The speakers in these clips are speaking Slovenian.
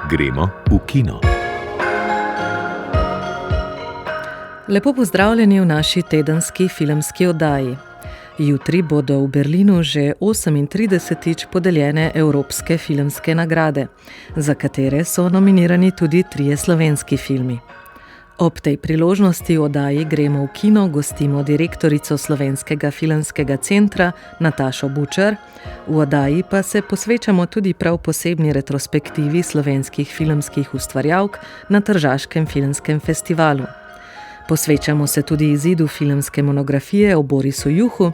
Gremo v kino. Lepo pozdravljeni v naši tedenski filmski oddaji. Jutri bodo v Berlinu že 38. podeljene Evropske filmske nagrade, za katere so nominirani tudi 3 slovenski filmi. Ob tej priložnosti v oddaji Gremo v kino gostimo direktorico Slovenskega filmskega centra Natašo Bučar, v oddaji pa se posvečamo tudi prav posebni retrospektivi slovenskih filmskih ustvarjalk na Tržaškem filmskem festivalu. Posvečamo se tudi izidu filmske monografije o Borisu Juhu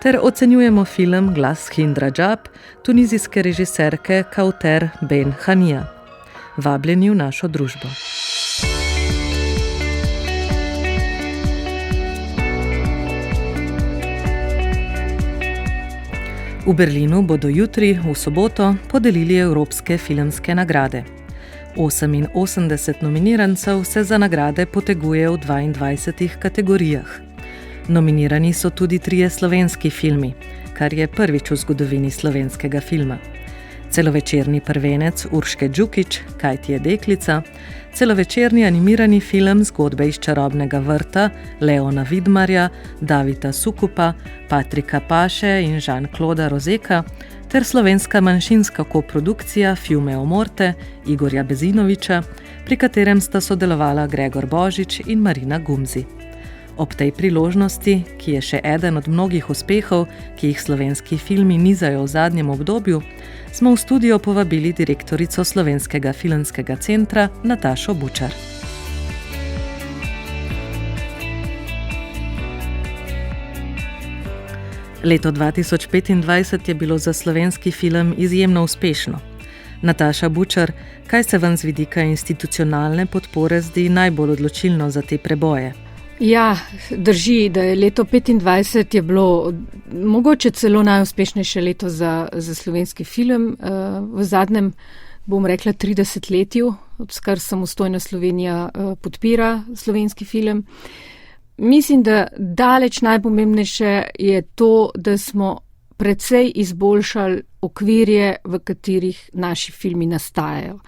ter ocenjujemo film Glas Hind Rajab tunizijske režiserke Kauter Ben Hanija. Vabljeni v našo družbo. V Berlinu bodo jutri, v soboto, podelili Evropske filmske nagrade. 88 nominirancev se za nagrade poteguje v 22 kategorijah. Nominirani so tudi 3 slovenski filmi, kar je prvič v zgodovini slovenskega filma. Celovečerni prvenec Urške Đukić, Kaj ti je deklica, celovečerni animirani film Zgodbe iz čarobnega vrta Leona Vidmarja, Davida Sukupa, Patrika Paše in Jean-Clauda Rozeka ter slovenska manjšinska koprodukcija Fiume o morte Igorja Bezinovića, pri katerem sta sodelovala Gregor Božič in Marina Gumzi. Ob tej priložnosti, ki je še eden od mnogih uspehov, ki jih slovenski filmi nizajo v zadnjem obdobju, smo v studio povabili direktorico Slovenskega filmskega centra Natašo Bučar. Leto 2025 je bilo za slovenski film izjemno uspešno. Nataša Bučar, kaj se vam z vidika institucionalne podpore zdi najbolj odločilno za te preboje? Ja, drži, da je leto 2025 je bilo mogoče celo najuspešnejše leto za slovenski film. V zadnjem, bom rekla, 30-letju, odkar samostojna Slovenija podpira slovenski film. Mislim, da daleč najpomembnejše je to, da smo precej izboljšali okvirje, v katerih naši filmi nastajajo.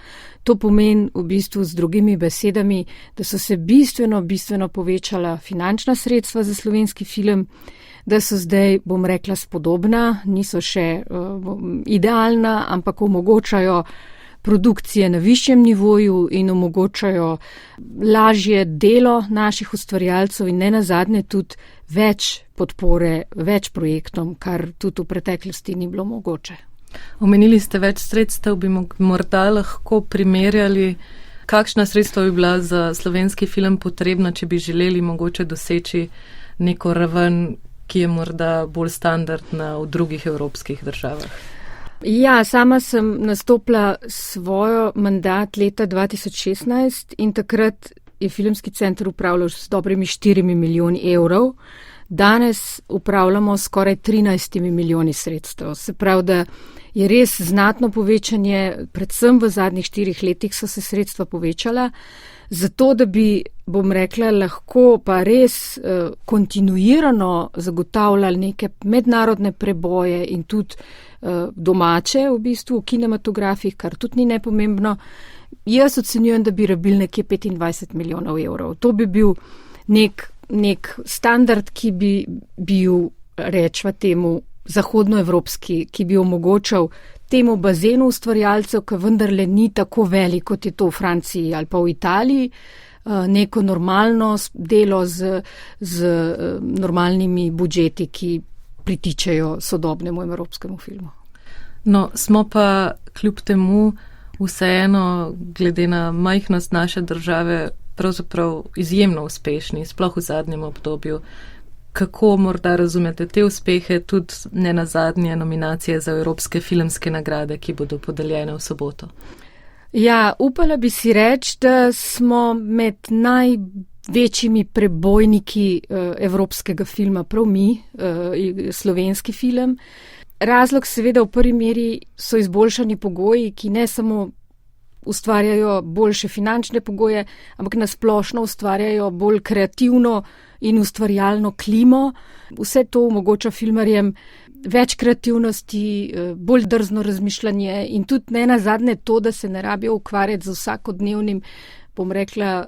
To pomeni v bistvu z drugimi besedami, da so se bistveno povečala finančna sredstva za slovenski film, da so zdaj, bom rekla, spodobna, niso še idealna, ampak omogočajo produkcije na višjem nivoju in omogočajo lažje delo naših ustvarjalcev in nenazadnje tudi več podpore, več projektom, kar tudi v preteklosti ni bilo mogoče. Omenili ste več sredstev, bi morda lahko primerjali, kakšna sredstva bi bila za slovenski film potrebna, če bi želeli mogoče doseči neko raven, ki je morda bolj standardna v drugih evropskih državah? Ja, sama sem nastopila svoj mandat leta 2016 in takrat je filmski center upravljal s dobrimi 4 milijoni evrov. Danes upravljamo skoraj 13 milijoni sredstev. Se pravi, da je res znatno povečanje, predvsem v zadnjih 4 letih so se sredstva povečala, zato da bi, bom rekla, lahko pa res kontinuirano zagotavljali neke mednarodne preboje in tudi domače v bistvu v kinematografih, kar tudi ni nepomembno. Jaz ocenjujem, da bi rabili nekje 25 milijonov evrov. To bi bil nek standard, ki bi bil, rečva temu, zahodnoevropski, ki bi omogočal temu bazenu ustvarjalcev, ki vendarle ni tako velik, kot je to v Franciji ali pa v Italiji, neko normalno delo z normalnimi budžeti, ki pritičejo sodobnemu evropskemu filmu. No, smo pa kljub temu vseeno, glede na majhnost naše države, pravzaprav izjemno uspešni, sploh v zadnjem obdobju. Kako morda razumete te uspehe, tudi nenazadnje nominacije za Evropske filmske nagrade, ki bodo podeljene v soboto? Ja, upala bi si reči, da smo med največjimi prebojniki evropskega filma, prav mi, slovenski film. Razlog seveda v prvi meri so izboljšani pogoji, ki ne samo ustvarjajo boljše finančne pogoje, ampak nasplošno ustvarjajo bolj kreativno in ustvarjalno klimo. Vse to omogoča filmarjem več kreativnosti, bolj drzno razmišljanje in tudi ne nazadnje to, da se ne rabijo ukvarjati z vsakodnevnim, bom rekla,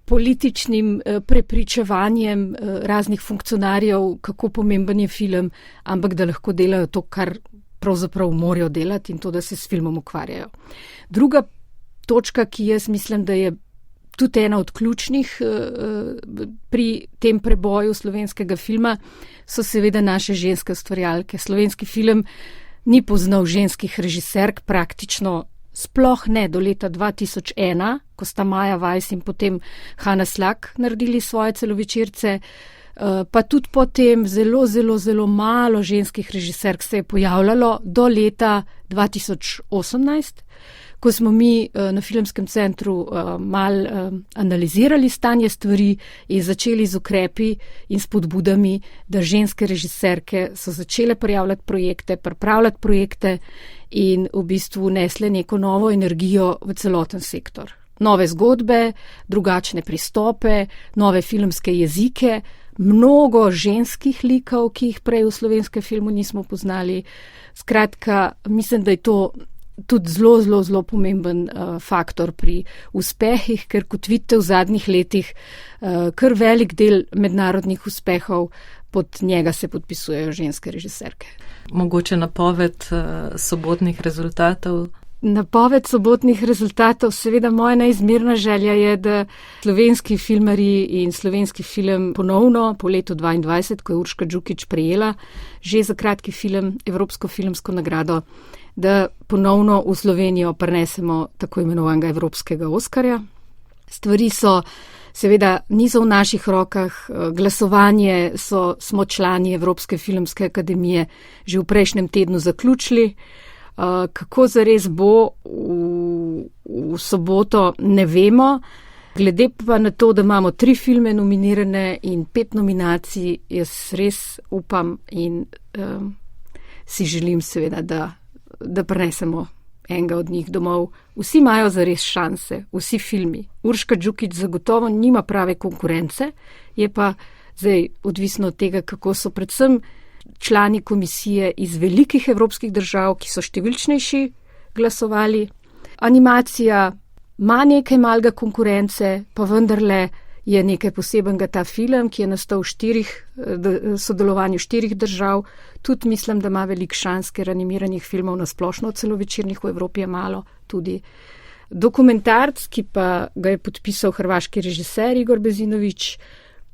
političnim prepričevanjem raznih funkcionarjev, kako pomemben je film, ampak da lahko delajo to, kar pravzaprav morajo delati in to, da se s filmom ukvarjajo. Druga točka, ki jaz mislim, da je tudi ena od ključnih pri tem preboju slovenskega filma, so seveda naše ženske ustvarjalke. Slovenski film ni poznal ženskih režiserk praktično sploh ne do leta 2001, ko sta Maja Weiss in potem Hanna Slak naredili svoje celovečerce, pa tudi potem zelo malo ženskih režiserk se je pojavljalo do leta 2018, ko smo mi na Filmskem centru malo analizirali stanje stvari in začeli z ukrepi in spodbudami, da ženske režiserke so začele pripravljati projekte in v bistvu nesle neko novo energijo v celoten sektor. Nove zgodbe, drugačne pristope, nove filmske jezike, mnogo ženskih likov, ki jih prej v slovenskem filmu nismo poznali. Skratka, mislim, da je to tudi zelo pomemben faktor pri uspehih, ker kot vidite v zadnjih letih kar velik del mednarodnih uspehov pod njega se podpisujejo ženske režiserke. Mogoče napoved sobotnih rezultatov? Napoved sobotnih rezultatov, seveda moja neizmerna želja je, da slovenski filmarji in slovenski film ponovno po letu 2022, ko je Urška Džukić prejela že za kratki film Evropsko filmsko nagrado, da ponovno v Slovenijo prinesemo tako imenovanega Evropskega Oskarja. Stvari so seveda niso v naših rokah, glasovanje smo člani Evropske filmske akademije že v prejšnjem tednu zaključili. Kako zares bo v soboto, ne vemo. Glede pa na to, da imamo 3 filme nominirane in 5 nominacij, jaz res upam in si želim seveda, da prinesemo enega od njih domov. Vsi imajo zares šanse, vsi filmi. Urška Džukić zagotovo nima prave konkurence, je pa zdaj odvisno od tega, kako so predvsem člani komisije iz velikih evropskih držav, ki so številčnejši, glasovali. Animacija ima nekaj malega konkurence, pa vendarle je nekaj posebenega ta film, ki je nastal v sodelovanju 4 držav. Tudi mislim, da ima velik šans, ker animiranih filmov na splošno celovečernih v Evropi je malo tudi. Dokumentarc, ki pa ga je podpisal hrvaški režiser Igor Bezinović,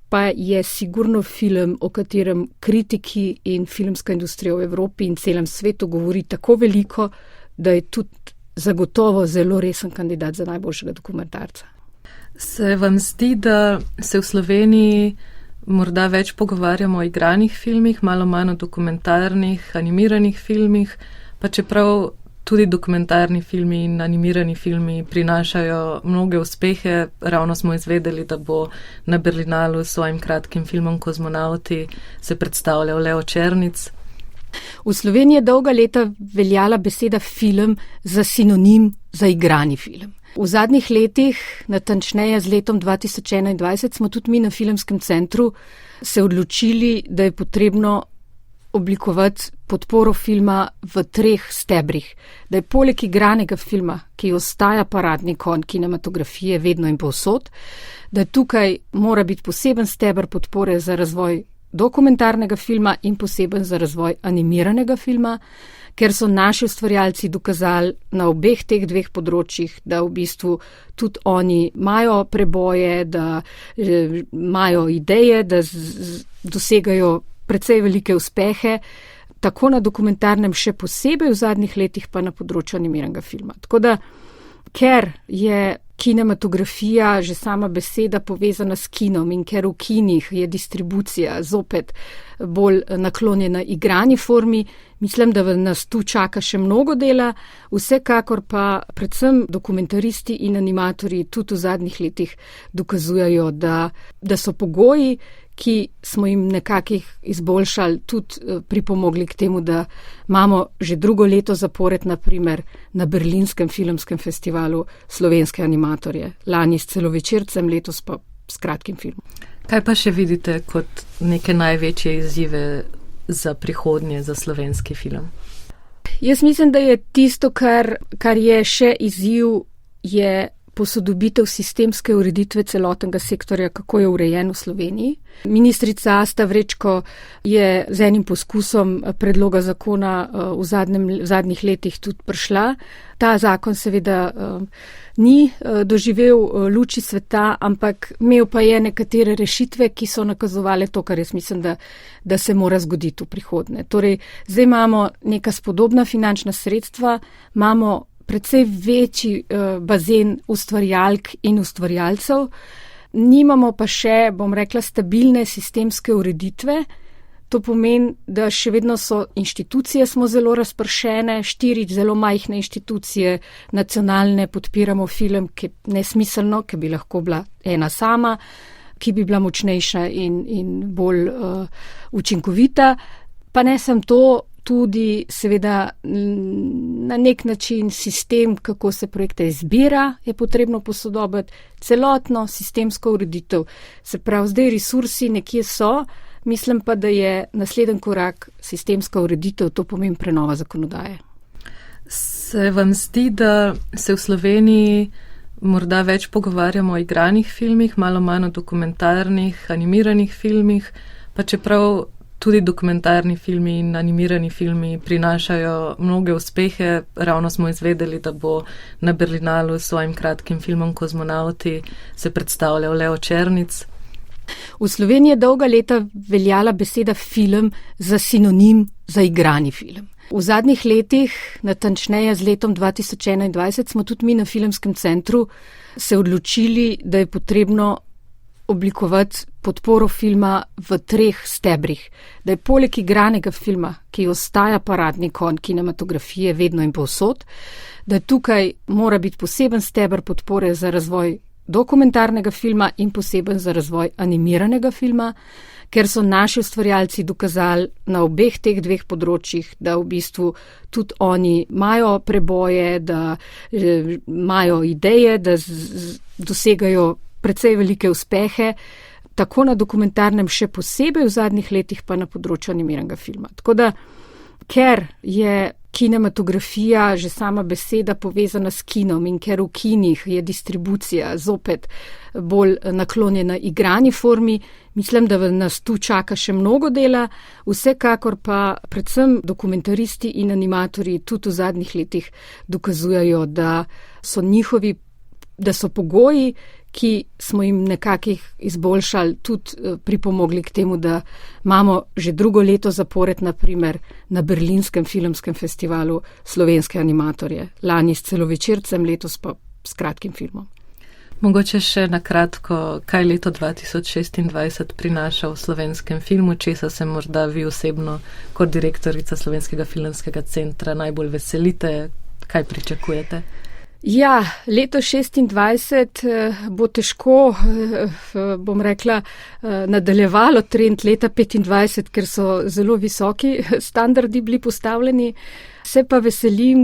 pa je sigurno film, o katerem kritiki in filmska industrija v Evropi in celem svetu govori tako veliko, da je tudi zagotovo zelo resen kandidat za najboljšega dokumentarca. Se vam zdi, da se v Sloveniji morda več pogovarjamo o igranih filmih, malo manj o dokumentarnih, animiranih filmih, pa čeprav tudi dokumentarni filmi in animirani filmi prinašajo mnoge uspehe. Ravno smo izvedeli, da bo na Berlinalu s svojim kratkim filmom Kozmonavti se predstavljal Leo Černic. V Sloveniji je dolga leta veljala beseda film za sinonim za igrani film. V zadnjih letih, natančneje z letom 2021, smo tudi mi na Filmskem centru se odločili, da je potrebno oblikovati podporo filma v 3 stebrih. Da je poleg igranega filma, ki ostaja paradni konj kinematografije vedno in povsod, da tukaj mora biti poseben steber podpore za razvoj dokumentarnega filma in poseben za razvoj animiranega filma, ker so naši ustvarjalci dokazali na obeh teh 2 področjih, da v bistvu tudi oni imajo preboje, da imajo ideje, da dosegajo precej velike uspehe, tako na dokumentarnem še posebej v zadnjih letih pa na področju animiranega filma. Tako da, ker je kinematografija, že sama beseda povezana s kinom in ker v kinih je distribucija zopet bolj naklonjena igrani formi, mislim, da nas tu čaka še mnogo dela, vsekakor pa predvsem dokumentaristi in animatorji tudi v zadnjih letih dokazujejo, da so pogoji, ki smo jim nekako izboljšali, tudi pripomogli k temu, da imamo že drugo leto zapored, naprimer na Berlinskem filmskem festivalu slovenske animatorje. Lani s celovečercem, letos pa s kratkim filmom. Kaj pa še vidite kot neke največje izzive za prihodnje, za slovenski film? Jaz mislim, da je tisto, kar je še izziv, je posodobitev sistemske ureditve celotnega sektorja, kako je urejen v Sloveniji. Ministrica Asta Vrečko je z enim poskusom predloga zakona v zadnjih letih tudi prišla. Ta zakon seveda ni doživel luči sveta, ampak imel pa je nekatere rešitve, ki so nakazovale to, kar jaz mislim, da se mora zgoditi v prihodnje. Torej, zdaj imamo neka spodobna finančna sredstva, imamo precej večji bazen ustvarjalk in ustvarjalcev, nimamo pa še, bom rekla, stabilne sistemske ureditve. To pomeni, da še vedno so inštitucije smo zelo razpršene, 4 zelo majhne inštitucije nacionalne podpiramo film, ki je nesmiselno, ki bi lahko bila ena sama, ki bi bila močnejša in bolj učinkovita. Pa ne sem to, tudi seveda na nek način sistem, kako se projekte izbira, je potrebno posodobiti, celotno sistemsko ureditev. Se pravi, zdaj resursi nekje so, mislim pa, da je naslednji korak sistemska ureditev, to pomeni prenova zakonodaje. Se vam zdi, da se v Sloveniji morda več pogovarjamo o igranih filmih, malo manj o dokumentarnih, animiranih filmih, pa čeprav tudi dokumentarni filmi in animirani filmi prinašajo mnoge uspehe. Ravno smo izvedeli, da bo na Berlinalu s svojim kratkim filmom Kozmonauti se predstavljal Leo Černic. V Sloveniji je dolga leta veljala beseda film za sinonim za igrani film. V zadnjih letih, natančneje z letom 2021, smo tudi mi na Filmskem centru se odločili, da je potrebno oblikovati podporo filma v 3 stebrih. Da je poleg igranega filma, ki ostaja paradni konj kinematografije vedno in povsod, da tukaj mora biti poseben steber podpore za razvoj dokumentarnega filma in poseben za razvoj animiranega filma, ker so naši ustvarjalci dokazali na obeh teh 2 področjih, da v bistvu tudi oni imajo preboje, da imajo ideje, da dosegajo precej velike uspehe, tako na dokumentarnem še posebej v zadnjih letih, pa na področju animiranega filma. Tako da, ker je kinematografija, že sama beseda povezana s kinom in ker v kinih je distribucija zopet bolj naklonjena igrani formi, mislim, da nas tu čaka še mnogo dela, vsekakor pa predvsem dokumentaristi in animatorji tudi v zadnjih letih dokazujejo, da so pogoji, ki smo jim nekako izboljšali, tudi pripomogli k temu, da imamo že drugo leto zapored, naprimer na Berlinskem filmskem festivalu slovenske animatorje. Lani s celovečercem, letos pa s kratkim filmom. Mogoče še na kratko, kaj leto 2026 prinaša v slovenskem filmu, česa se morda vi osebno kot direktorica Slovenskega filmskega centra najbolj veselite, kaj pričakujete? Ja, leto 26 bo težko, bom rekla, nadaljevalo trend leta 25, ker so zelo visoki standardi bili postavljeni. Se pa veselim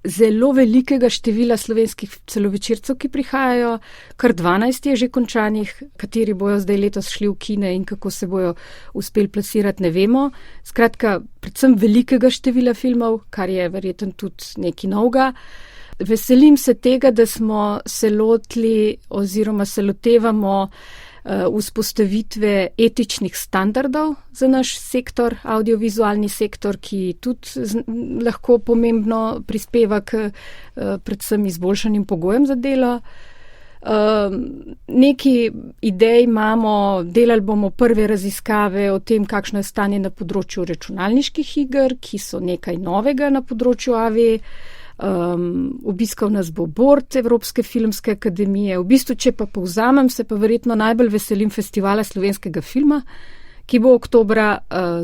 zelo velikega števila slovenskih celovečercev, ki prihajajo, kar 12 je že končanih, kateri bojo zdaj letos šli v kine in kako se bojo uspeli plasirati, ne vemo. Skratka, predvsem velikega števila filmov, kar je verjetno tudi nekaj novega. Veselim se tega, da smo se lotili oziroma se lotevamo vzpostavitve etičnih standardov za naš sektor, audiovizualni sektor, ki tudi lahko pomembno prispeva k predvsem izboljšanim pogojem za delo. Neki idej imamo, delali bomo prve raziskave o tem, kakšno je stanje na področju računalniških iger, ki so nekaj novega na področju AV. Obiskal nas bo bord Evropske filmske akademije. V bistvu, če pa povzamem, se pa verjetno najbolj veselim festivala slovenskega filma, ki bo oktobra,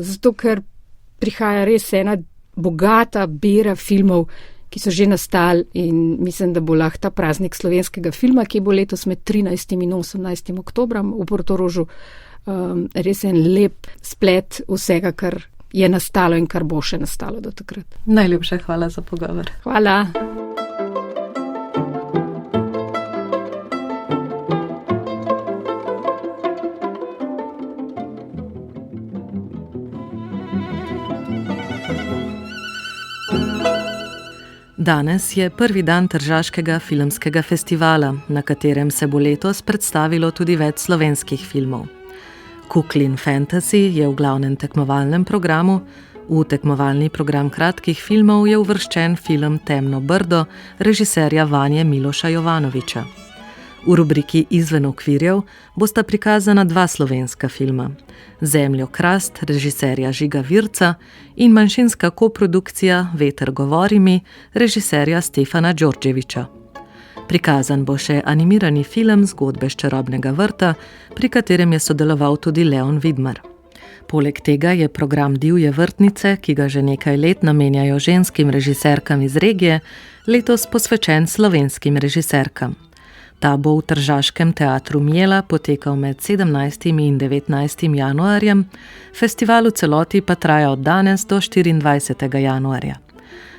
zato ker prihaja res ena bogata bera filmov, ki so že nastali in mislim, da bo lahko ta praznik slovenskega filma, ki bo letos med 13. in 18. oktobrom v Portorožu res en lep splet vsega, kar je nastalo in kar bo še nastalo do takrat. Najlepša hvala za pogovor. Hvala. Danes je prvi dan Tržaškega filmskega festivala, na katerem se bo letos predstavilo tudi več slovenskih filmov. Kuklin Fantasy je v glavnem tekmovalnem programu, v tekmovalni program kratkih filmov je uvrščen film Temno brdo režiserja Vanje Miloša Jovanovića. V rubriki Izven okvirjev bosta prikazana dva slovenska filma: Zemljo krast režiserja Žiga Virca in manjšinska koprodukcija Veter govori mi režiserja Stefana Đorđevića. Prikazan bo še animirani film Zgodbe s čarobnega vrta, pri katerem je sodeloval tudi Leon Vidmar. Poleg tega je program Divje vrtnice, ki ga že nekaj let namenjajo ženskim režiserkam iz regije, letos posvečen slovenskim režiserkam. Ta bo v Tržaškem teatru Mjela potekal med 17. in 19. januarjem, festival v celoti pa traja od danes do 24. januarja.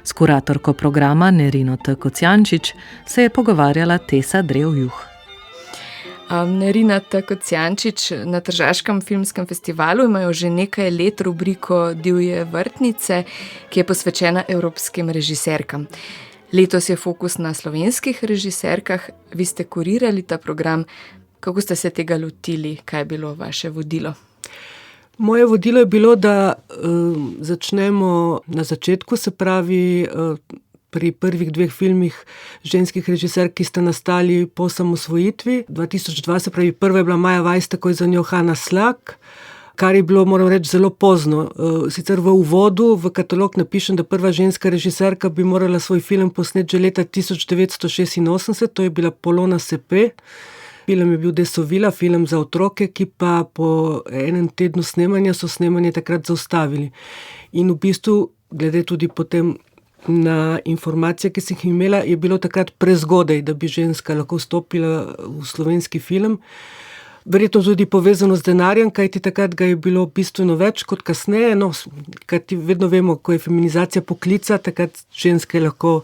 S kuratorko programa Nerino T. Kocijančič se je pogovarjala Tesa Drev-Juh. Nerina T. Kocijančič, na Tržaškem filmskem festivalu imajo že nekaj let rubriko Divje vrtnice, ki je posvečena evropskim režiserkam. Letos je fokus na slovenskih režiserkah, vi ste kurirali ta program. Kako ste se tega lotili, kaj je bilo vaše vodilo? Moje vodilo je bilo, da začnemo na začetku, se pravi pri prvih dveh filmih ženskih režiserk, ki sta nastali po osamosvojitvi. 2002, se pravi prva je bila Maja Vajs, takoj za njo Hanna Slak, kar je bilo, moram reči, zelo pozno. Sicer v uvodu v katalog napišem, da prva ženska režiserka bi morala svoj film posneti že leta 1986, to je bila Polona Sepe. Film je bil Desovila, film za otroke, ki pa po enem tednu snemanja so snemanje takrat zaustavili. In v bistvu, glede tudi potem na informacije, ki sem jih imela, je bilo takrat prezgodaj, da bi ženska lahko vstopila v slovenski film. Verjetno tudi povezano z denarjem, kajti takrat ga je bilo bistveno več kot kasneje, kajti vedno vemo, ko je feminizacija poklica, takrat ženske lahko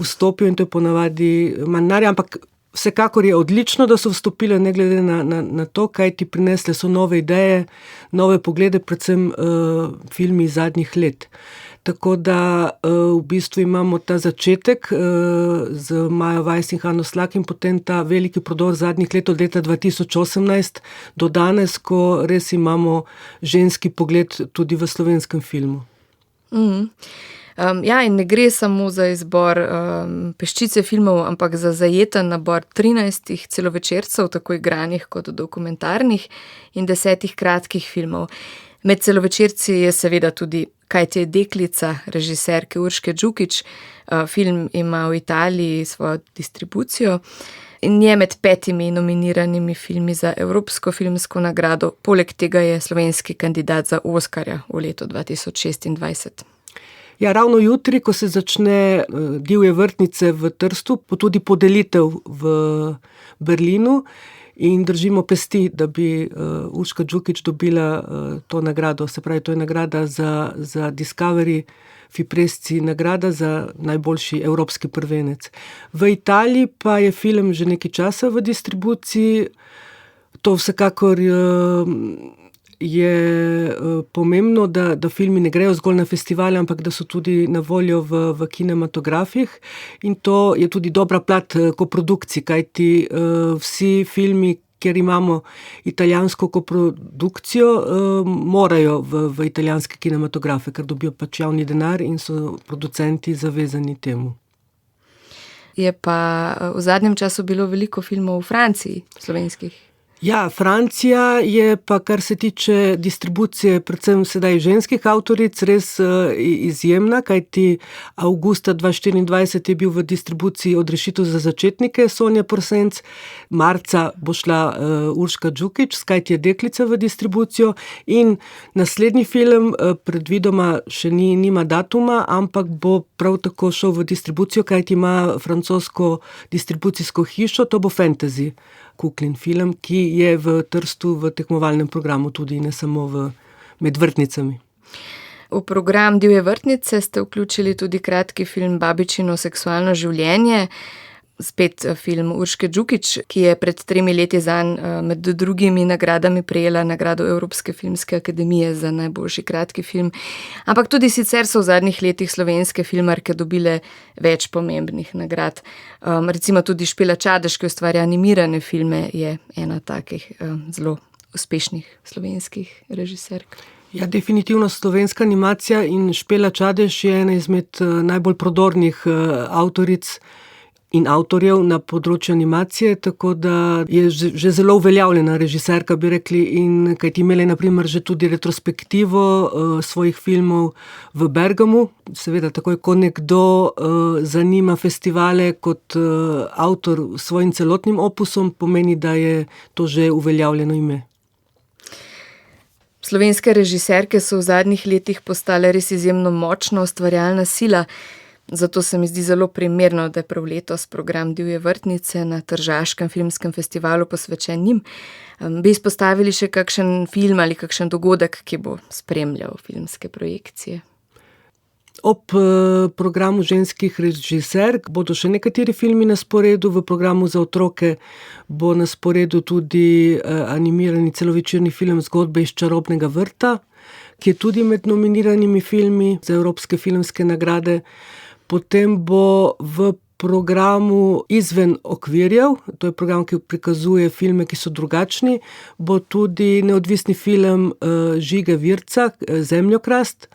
vstopijo in to je ponavadi manj denarja, ampak vsekakor je odlično, da so vstopile, ne glede na to, kajti prinesle so nove ideje, nove poglede, predvsem filmi iz zadnjih let. Tako da v bistvu imamo ta začetek z Majo Vajs in Hanno Slak in potem ta veliki prodor zadnjih let od leta 2018 do danes, ko res imamo ženski pogled tudi v slovenskem filmu. Ja, in ne gre samo za izbor peščice filmov, ampak za zajeten nabor 13 celovečercev, tako igranih kot dokumentarnih, in 10 kratkih filmov. Med celovečerci je seveda tudi Kaj ti je deklica režiserke Urške Đukić. Film ima v Italiji svojo distribucijo in je med 5 nominiranimi filmi za Evropsko filmsko nagrado. Poleg tega je slovenski kandidat za Oskarja v letu 2026. Ja, ravno jutri, ko se začne Divje vrtnice v Trstu, bo tudi podelitev v Berlinu in držimo pesti, da bi Urška Đukić dobila to nagrado. Se pravi, to je nagrada za Discovery Fipresci, nagrada za najboljši evropski prvenec. V Italiji pa je film že nekaj časa v distribuciji. To vsekakor je pomembno, da filmi ne grejo zgolj na festivale, ampak da so tudi na voljo v kinematografih. In to je tudi dobra plat koprodukcij, kajti vsi filmi, kjer imamo italijansko koprodukcijo, morajo v italijanske kinematografe, ker dobijo pač javni denar in so producenti zavezani temu. Je pa v zadnjem času bilo veliko filmov v Franciji, slovenskih. Ja, Francija je pa, kar se tiče distribucije, predvsem sedaj ženskih avtoric, res izjemna, kajti avgusta 2024 je bil v distribuciji Odrešitev za začetnike Sonja Porsenc, marca bo šla Urška Đukić, Kaj ti je deklica v distribucijo in naslednji film predvidoma še nima datuma, ampak bo prav tako šel v distribucijo, kajti ima francosko distribucijsko hišo, to bo Fantasy. Kuklin film, ki je v Trstu v tekmovalnem programu tudi, ne samo med vrtnicami. V program Divje vrtnice ste vključili tudi kratki film Babičino seksualno življenje, spet film Urške Džukić, ki je pred 3 leti zanj med drugimi nagradami prejela nagrado Evropske filmske akademije za najboljši kratki film. Ampak tudi sicer so v zadnjih letih slovenske filmarke dobile več pomembnih nagrad. Recimo tudi Špela Čadež, ki ustvarja animirane filme, je ena takih zelo uspešnih slovenskih režiserk. Ja, definitivno slovenska animacija in Špela Čadež je ena izmed najbolj prodornih avtoric in avtorjev na področju animacije, tako da je že zelo uveljavljena režiserka, bi rekli, in kajti imela na primer že tudi retrospektivo svojih filmov v Bergamu. Seveda, takoj ko nekdo zanima festivale kot avtor s svojim celotnim opusom, pomeni, da je to že uveljavljeno ime. Slovenske režiserke so v zadnjih letih postale res izjemno močna ustvarjalna sila, zato se mi zdi zelo primerno, da je prav letos program Divje vrtnice na Tržaškem filmskem festivalu posvečen njim. Bi izpostavili še kakšen film ali kakšen dogodek, ki bo spremljal filmske projekcije? Ob programu ženskih režiserk bodo še nekateri filmi na sporedu. V programu za otroke bo na sporedu tudi animirani celovečerni film Zgodbe iz čarobnega vrta, ki je tudi med nominiranimi filmi za Evropske filmske nagrade. Potem bo v programu Izven okvirjev, to je program, ki prikazuje filme, ki so drugačni, bo tudi neodvisni film Žige Virca, Zemljokrast,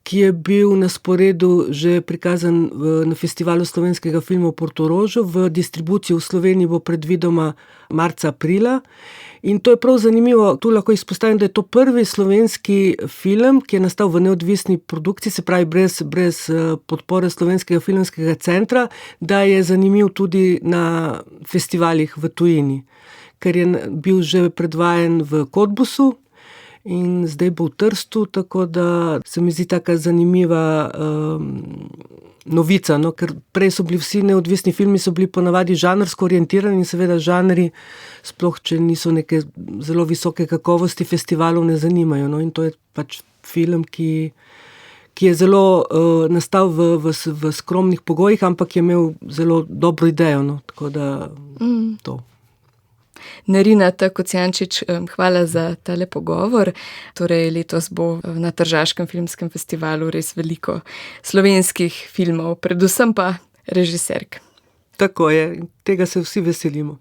ki je bil na sporedu že prikazan na Festivalu slovenskega filma v Portorožu. V distribuciji v Sloveniji bo predvidoma marca-aprila. In to je prav zanimivo, tu lahko izpostavim, da je to prvi slovenski film, ki je nastal v neodvisni produkciji, se pravi brez podpore Slovenskega filmskega centra, da je zanimiv tudi na festivalih v tujini, ker je bil že predvajan v Cottbusu in zdaj bo v Trstu, tako da se mi zdi taka zanimiva novica, no? Ker prej so bili vsi neodvisni filmi, so bili ponavadi žanrsko orientirani in seveda žanri, sploh če niso neke zelo visoke kakovosti, festivalov ne zanimajo. No? In to je pač film, ki je zelo nastal v skromnih pogojih, ampak je imel zelo dobro idejo. No? Tako da to. Nerina Kocijančič, hvala za tale pogovor. Torej, letos bo na Tržaškem filmskem festivalu res veliko slovenskih filmov, predvsem pa režiserk. Tako je, tega se vsi veselimo.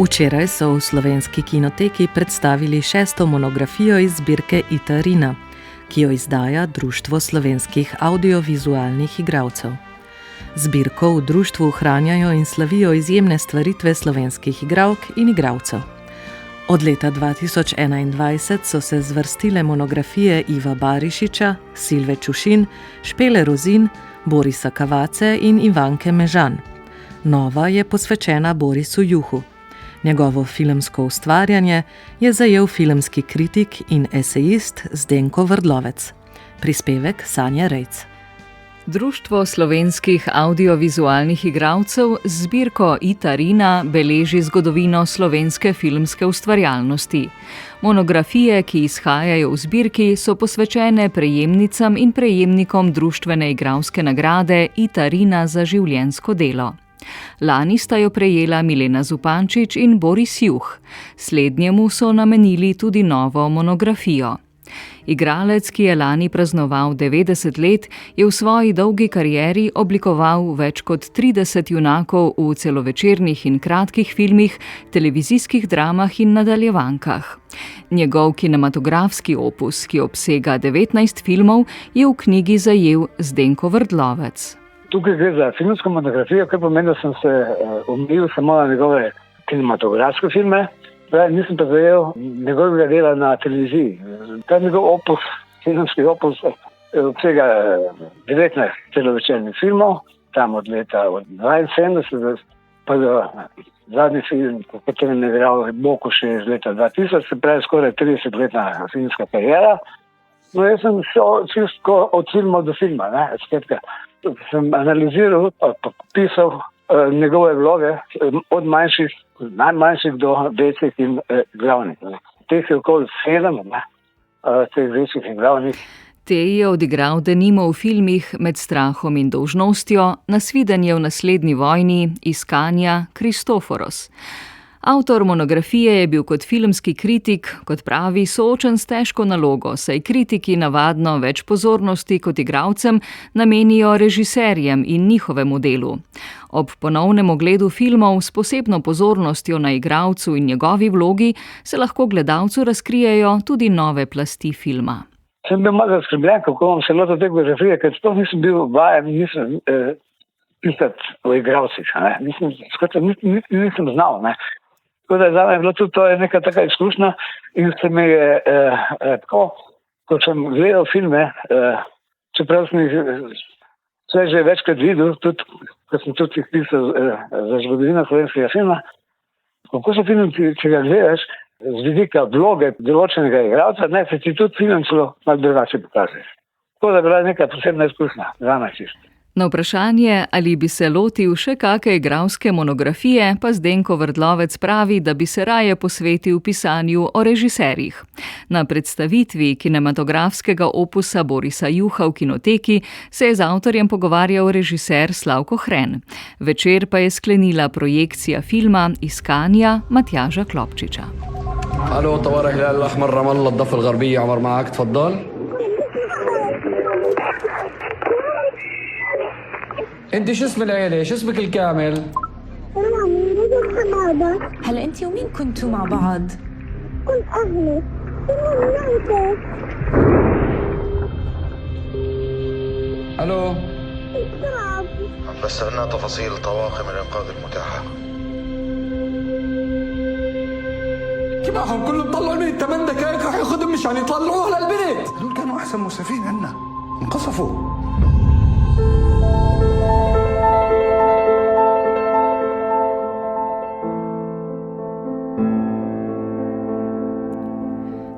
Včeraj so v Slovenski kinoteki predstavili 6. monografijo iz zbirke Ita Rina, ki jo izdaja Društvo slovenskih audiovizualnih igralcev. Zbirko v društvu ohranjajo in slavijo izjemne stvaritve slovenskih igralk in igralcev. Od leta 2021 so se zvrstile monografije Iva Barišiča, Silve Čušin, Špele Rozin, Borisa Kavace in Ivanke Mežan. Nova je posvečena Borisu Juhu. Njegovo filmsko ustvarjanje je zajel filmski kritik in esejist Zdenko Vrdlovec. Prispevek Sanja Rejc. Društvo slovenskih audiovizualnih igralcev z zbirko Ita Rina beleži zgodovino slovenske filmske ustvarjalnosti. Monografije, ki izhajajo v zbirki, so posvečene prejemnicam in prejemnikom društvene igralske nagrade Ita Rina za življenjsko delo. Lani sta jo prejela Milena Zupančič in Boris Juh. Slednjemu so namenili tudi novo monografijo. Igralec, ki je lani praznoval 90 let, je v svoji dolgi karieri oblikoval več kot 30 junakov v celovečernih in kratkih filmih, televizijskih dramah in nadaljevankah. Njegov kinematografski opus, ki obsega 19 filmov, je v knjigi zajel Zdenko Vrdlovec. Tukaj gre za filmsko monografijo, kar pomeni, da sem se omejil samo na njegove kinematografske filme, nisem pa zajel njegovega dela na televiziji. Ta njegov opus, filmski opus, obsega 19 celovečernih filmov, tam od leta 1972 pa zadnji film, v katerem je igral Bokuš iz leta 2000, se pravi skoraj 30-letna filmska karijera. No, jaz sem šel čisto od filma do filma, ne. Skratka, sem analiziral, pa pisal njegove vloge od najmanjših do večjih in glavnih. Teh je okoli 7, teh večjih in glavnih. Te je odigral denimo v filmih Med strahom in dolžnostjo, Nasvidenje v naslednji vojni, Iskanja, Kristoforos. Avtor monografije je bil kot filmski kritik, kot pravi, soočen s težko nalogo, saj kritiki navadno več pozornosti kot igralcem namenijo režiserjem in njihovemu delu. Ob ponovnem ogledu filmov s posebno pozornostjo na igralcu in njegovi vlogi se lahko gledalcu razkrijejo tudi nove plasti filma. Sem bil malo zaskrbljen, kako bom se lotil te biografije, ker sploh nisem bil vajen, nisem pisati o igralcih. Nisem znal. Ne. Tako da za me je bilo tudi to neka taka izkušnja in se mi je tako, ko sem gledal filme, čeprav sem jih vse že večkrat videl, tudi, ko sem tudi jih pisal za zgodovino slovenskega filma, kako so film, če ga gledaš, z vidika vloge določenega igralca, ne, se ti tudi film celo malo drugače pokaže. Tako da je bila neka posebna izkušnja, za me čisto. Na vprašanje, ali bi se lotil še kake igralske monografije, pa Zdenko Vrdlovec pravi, da bi se raje posvetil pisanju o režiserjih. Na predstavitvi kinematografskega opusa Borisa Juha v Kinoteki se je z avtorjem pogovarjal režiser Slavko Hren. Večer pa je sklenila projekcija filma Iskanja Matjaža Klopčiča. Alo, طوارئ الهلال الأحمر رام الله الضفة الغربية عمر معك تفضل. انت شو اسم العيلة؟ شو اسمك الكامل؟ أنا عميرة الحمادة. هلا انت ومين كنتوا مع بعض؟ كنت أهلي. الو بس لنا تفاصيل طواقم الإنقاذ المتاحة. كيف معهم كلهم طلعوا من 8 دقائق راح ياخذهم مشان يطلعوه للبنت. دول كانوا أحسن مسعفين عنا انقصفوا.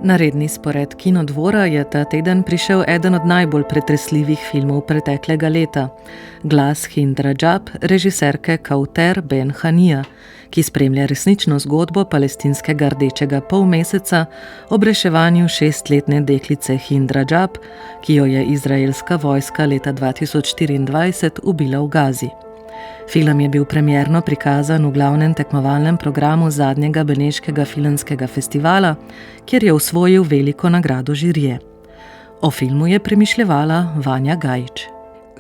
Na redni spored Kinodvora je ta teden prišel eden od najbolj pretresljivih filmov preteklega leta. Glas Hind Rajab, režiserke Kauter Ben Hanija, ki spremlja resnično zgodbo palestinskega rdečega polmeseca ob reševanju 6-letne deklice Hind Rajab, ki jo je izraelska vojska leta 2024 ubila v Gazi. Film je bil premierno prikazan v glavnem tekmovalnem programu zadnjega beneškega filmskega festivala, kjer je osvojil veliko nagrado žirije. O filmu je premišljevala Vanja Gajič.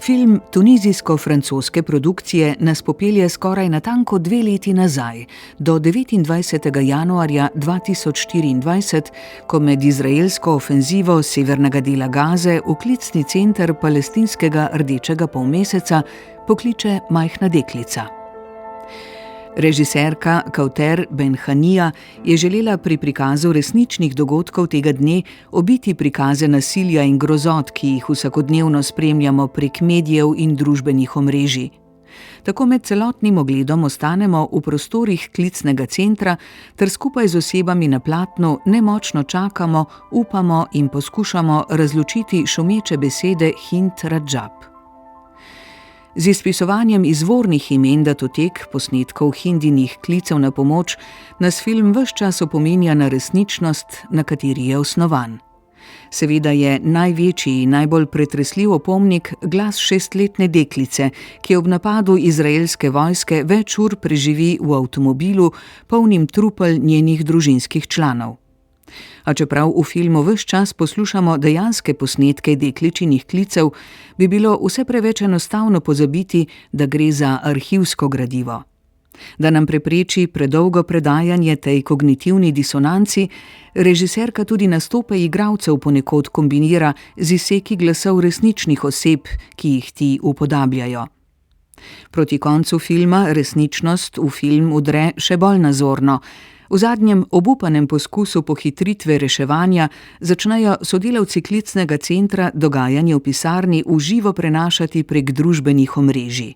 Film tunizijsko-francoske produkcije nas popelje skoraj natanko 2 leti nazaj, do 29. januarja 2024, ko med izraelsko ofenzivo severnega dela Gaze v klicni center palestinskega rdečega polmeseca pokliče majhna deklica. Režiserka Kauter Ben Hanija je želela pri prikazu resničnih dogodkov tega dne obiti prikaze nasilja in grozot, ki jih vsakodnevno spremljamo prek medijev in družbenih omrežij. Tako med celotnim ogledom ostanemo v prostorih klicnega centra ter skupaj z osebami na platnu nemočno čakamo, upamo in poskušamo razločiti šumeče besede Hind Rajab. Z izpisovanjem izvornih imen datotek, posnetkov Hindinih klicev na pomoč, nas film ves čas opominja na resničnost, na kateri je osnovan. Seveda je največji in najbolj pretresljiv opomnik glas 6-letne deklice, ki ob napadu izraelske vojske več ur preživi v avtomobilu, polnim trupel njenih družinskih članov. A čeprav v filmu ves čas poslušamo dejanske posnetke dekličinih klicev, bi bilo vse preveč enostavno pozabiti, da gre za arhivsko gradivo. Da nam prepreči predolgo predajanje tej kognitivni disonanci, režiserka tudi nastope igralcev ponekod kombinira z izseki glasov resničnih oseb, ki jih ti upodabljajo. Proti koncu filma resničnost v film udre še bolj nazorno. V zadnjem obupanem poskusu pohitritve reševanja začnejo sodelavci klicnega centra dogajanje v pisarni v živo prenašati prek družbenih omrežij.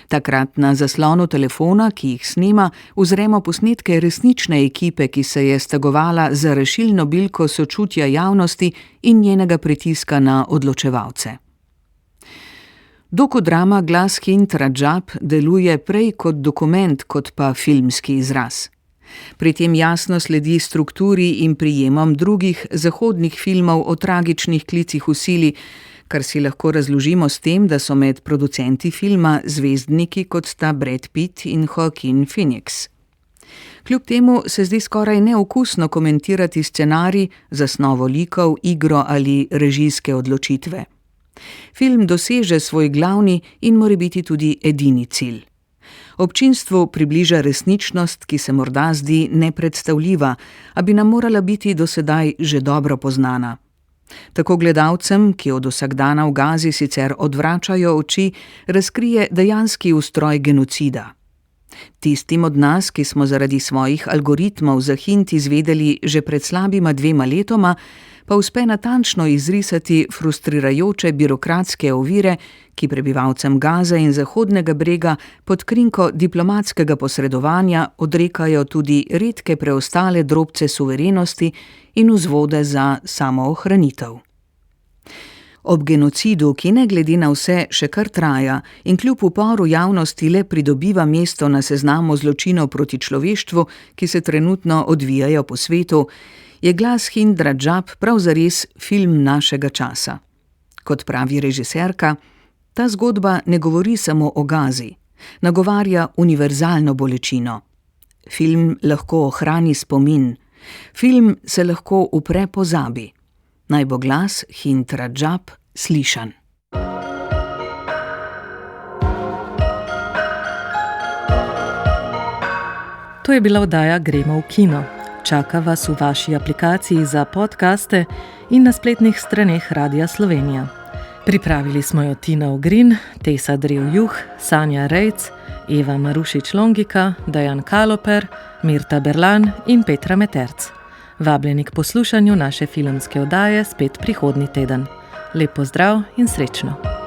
Takrat na zaslonu telefona, ki jih snema, uzremo posnetke resnične ekipe, ki se je stegovala za rešilno bilko sočutja javnosti in njenega pritiska na odločevalce. Dokudrama Glas Hind Rajab deluje prej kot dokument, kot pa filmski izraz. Pri tem jasno sledi strukturi in prijemom drugih zahodnih filmov o tragičnih klicih v sili, kar si lahko razložimo s tem, da so med producenti filma zvezdniki kot sta Brad Pitt in Joaquin Phoenix. Kljub temu se zdi skoraj neokusno komentirati scenarij, zasnovo likov, igro ali režijske odločitve. Film doseže svoj glavni in morebiti tudi edini cilj. Občinstvu približa resničnost, ki se morda zdi nepredstavljiva, a bi nam morala biti do sedaj že dobro poznana. Tako gledalcem, ki od vsakdana v Gazi sicer odvračajo oči, razkrije dejanski ustroj genocida. Tistim od nas, ki smo zaradi svojih algoritmov za Hind izvedeli že pred slabima 2 letoma, pa uspe natančno izrisati frustrirajoče birokratske ovire, ki prebivalcem Gaze in Zahodnega brega pod krinko diplomatskega posredovanja odrekajo tudi redke preostale drobce suverenosti in vzvode za samoohranitev. Ob genocidu, ki ne glede na vse še kar traja in kljub uporu javnosti le pridobiva mesto na seznamu zločinov proti človeštvu, ki se trenutno odvijajo po svetu, je Glas Hind Rajab prav zares film našega časa. Kot pravi režiserka, ta zgodba ne govori samo o Gazi, nagovarja univerzalno bolečino. Film lahko ohrani spomin, film se lahko upre pozabi. Naj bo Glas Hind Rajab slišan. To je bila oddaja Gremo v kino. Čaka vas v vaši aplikaciji za podcaste in na spletnih straneh Radia Slovenija. Pripravili smo jo Tina Ogrin, Tesa Drev-Juh, Sanja Rejc, Eva Marušič-Longika, Dajan Kaloper, Mirta Berlan in Petra Meterc. Vabljeni k poslušanju naše filmske oddaje spet prihodnji teden. Lep pozdrav in srečno!